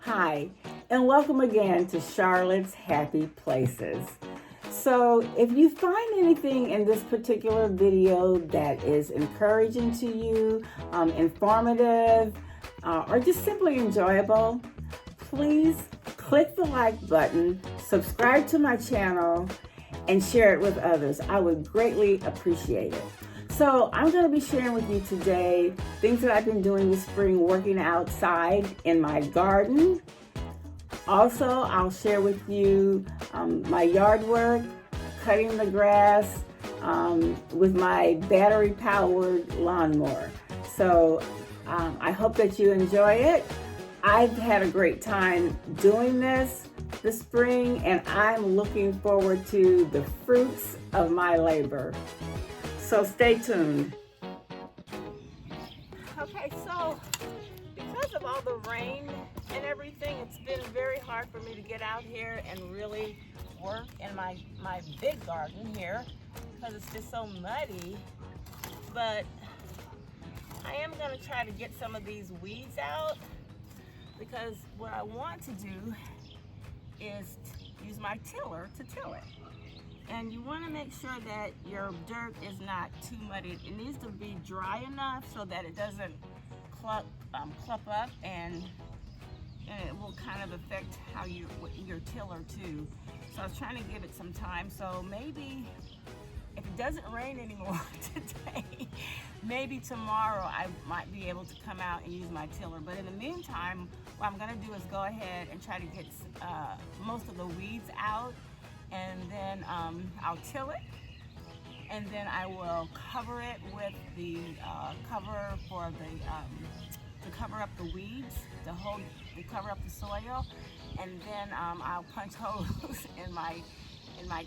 Hi, and welcome again to Charlotte's Happy Places. So if you find anything in this particular video that is encouraging to you, informative, or just simply enjoyable, please click the like button, subscribe to my channel, and share it with others. I would greatly appreciate it. So I'm going to be sharing with you today things that I've been doing this spring, working outside in my garden. Also, I'll share with you my yard work, cutting the grass with my battery-powered lawnmower. So I hope that you enjoy it. I've had a great time doing this spring, and I'm looking forward to the fruits of my labor. So stay tuned. Okay, so because of all the rain and everything, it's been very hard for me to get out here and really work in my big garden here because it's just so muddy. But I am going to try to get some of these weeds out, because what I want to do is use my tiller to till it. And you want to make sure that your dirt is not too muddy. It needs to be dry enough so that it doesn't clump up, and it will kind of affect how your tiller too. So I was trying to give it some time. So maybe if it doesn't rain anymore today, maybe tomorrow I might be able to come out and use my tiller. But in the meantime, what I'm going to do is go ahead and try to get most of the weeds out. And then I'll till it, and then I will cover it with the cover for the to cover up the weeds, to cover up the soil, and then I'll punch holes in my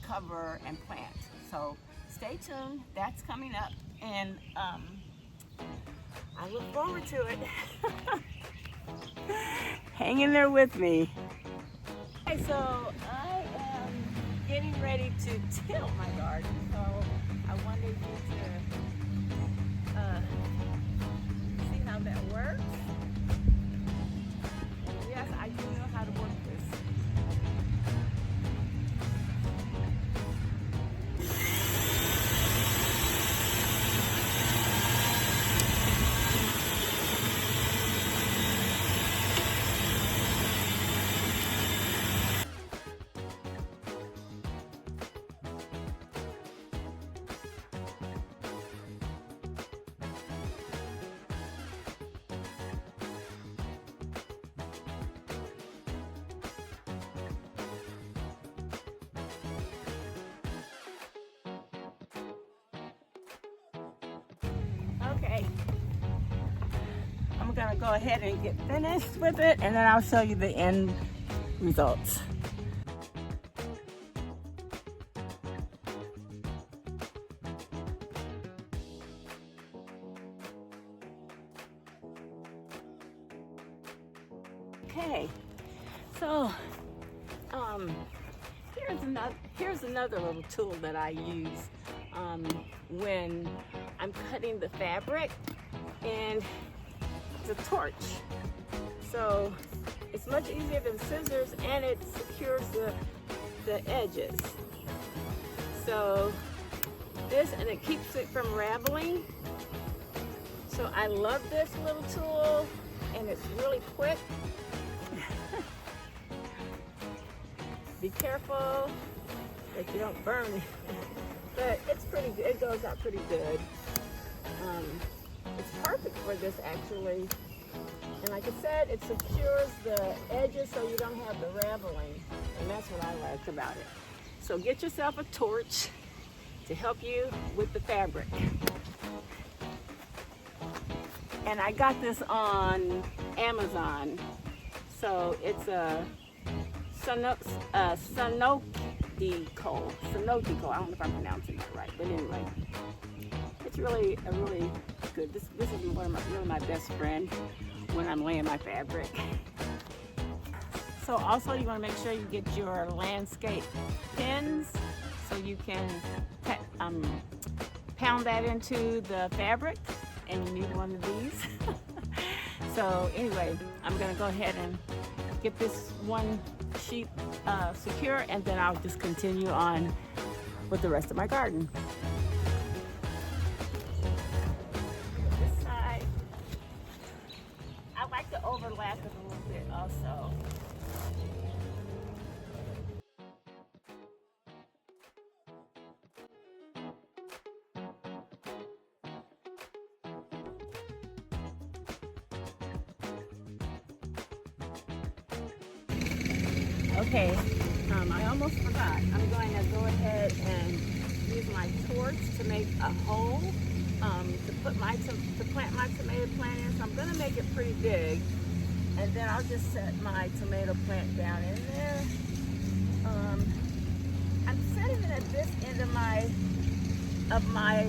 cover and plant. So stay tuned. That's coming up, and I look forward to it. Hang in there with me. Okay, so I am getting ready to till my garden, so I wanted you to see how that works. Yes, I do know how to work this. Okay, I'm gonna go ahead and get finished with it, and then I'll show you the end results. Okay, so here's another little tool that I use when I'm cutting the fabric, and it's a torch. So it's much easier than scissors, and it secures the edges. So this, and it keeps it from raveling. So I love this little tool, and it's really quick. Be careful that you don't burn it. But it's pretty good. It goes out pretty good. It's perfect for this, actually. And like I said, it secures the edges so you don't have the raveling. And that's what I like about it. So get yourself a torch to help you with the fabric. And I got this on Amazon. So it's a Sonotico. I don't know if I'm pronouncing that right, but anyway, it's really good. This is one of my best friend when I'm laying my fabric. So also, you want to make sure you get your landscape pins so you can pound that into the fabric, and you need one of these. So anyway, I'm going to go ahead and get this one sheet secure, and then I'll just continue on with the rest of my garden. This side, I like to overlap it a little bit also. Okay, I almost forgot. I'm going to go ahead and use my torch to make a hole to plant my tomato plant in. So I'm going to make it pretty big, and then I'll just set my tomato plant down in there. I'm setting it at this end of my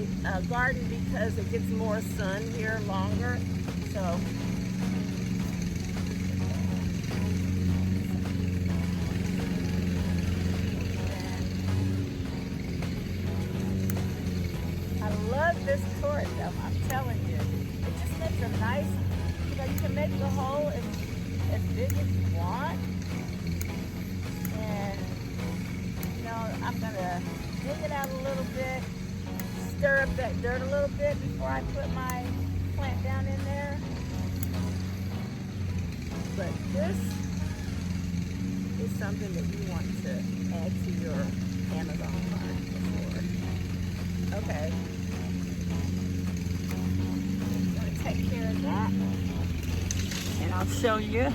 garden because it gets more sun here longer. So. This torch, I'm telling you, it just makes a nice, you can make the hole as big as you want. And, I'm going to dig it out a little bit, stir up that dirt a little bit before I put my plant down in there. But this is something that you want to add to your Amazon line. Okay. Take care of that, and I'll show you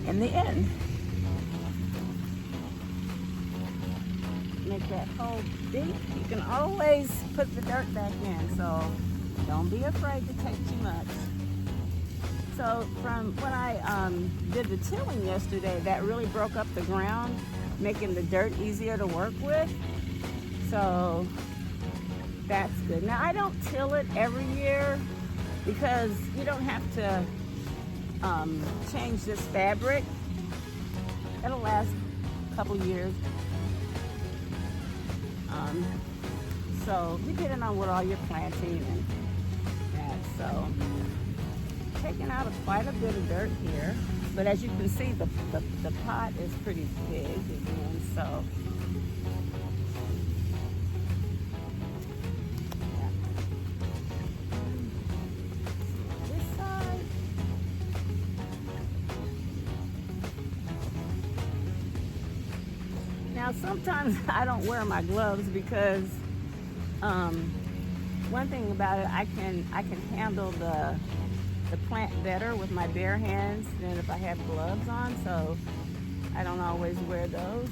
in the end. Make that hole deep. You can always put the dirt back in, so don't be afraid to take too much. So from when I did the tilling yesterday, that really broke up the ground, making the dirt easier to work with. So that's good. Now I don't till it every year, because you don't have to change this fabric. It'll last a couple years. So depending on what all you're planting and that. So taking out quite a bit of dirt here, but as you can see, the pot is pretty big again. So. Now sometimes I don't wear my gloves because one thing about it, I can handle the plant better with my bare hands than if I have gloves on, so I don't always wear those.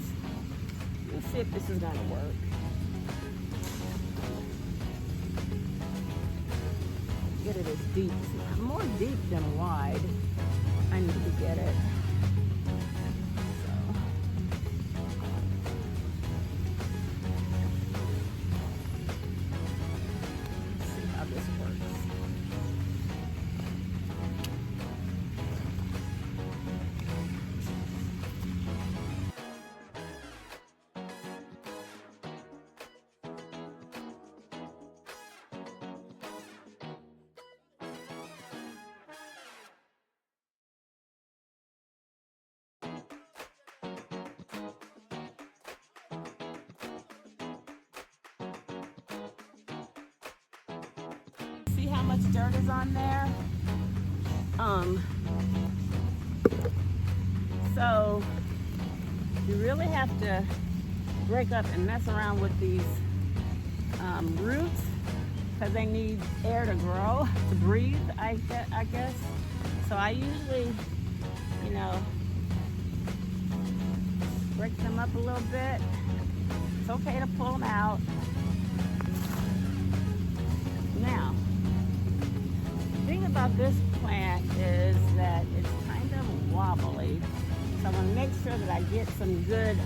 Let's see if this is gonna work. Get it as deep, more deep than wide. I need to get it. See how much dirt is on there? So you really have to break up and mess around with these roots because they need air to grow, to breathe, I guess. So I usually, break them up a little bit. It's okay to pull them out. Now, the thing about this plant is that it's kind of wobbly. So I'm going to make sure that I get some good,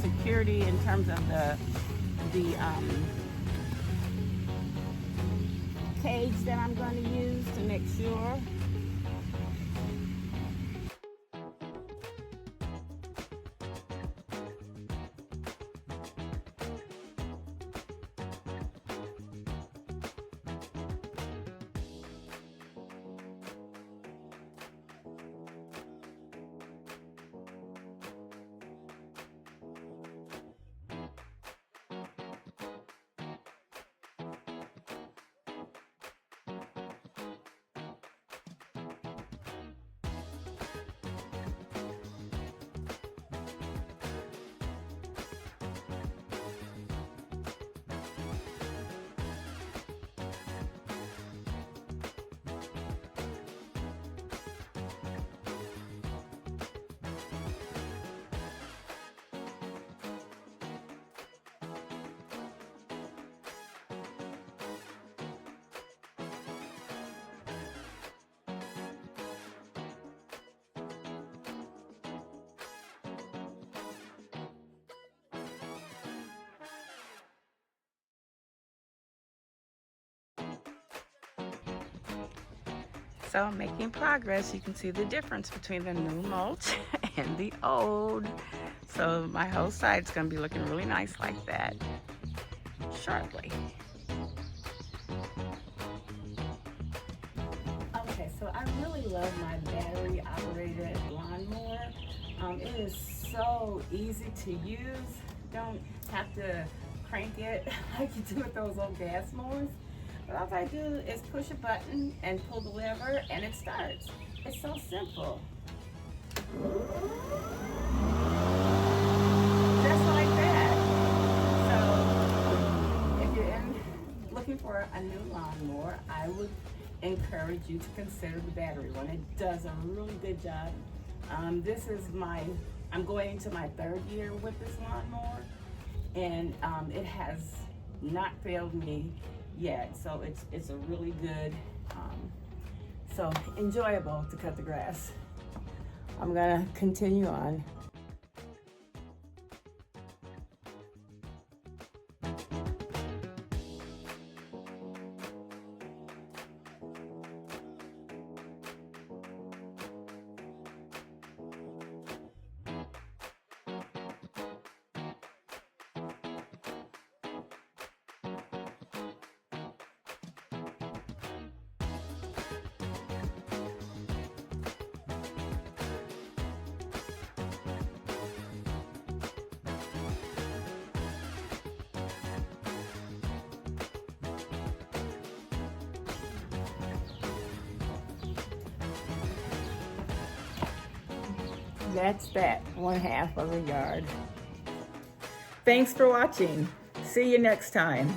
security in terms of the cage that I'm going to use to make sure. So I'm making progress. You can see the difference between the new mulch and the old. So my whole side's gonna be looking really nice like that shortly. Okay, so I really love my battery operated lawnmower. It is so easy to use. Don't have to crank it like you do with those old gas mowers. But all I do is push a button and pull the lever and it starts. It's so simple. Just like that. So if you're looking for a new lawnmower, I would encourage you to consider the battery one. It does a really good job. I'm going into my 3rd year with this lawnmower, and it has not failed me yet. So it's a really good, so enjoyable to cut the grass. I'm gonna continue on. That's that, 1/2 of the yard. Thanks for watching. See you next time.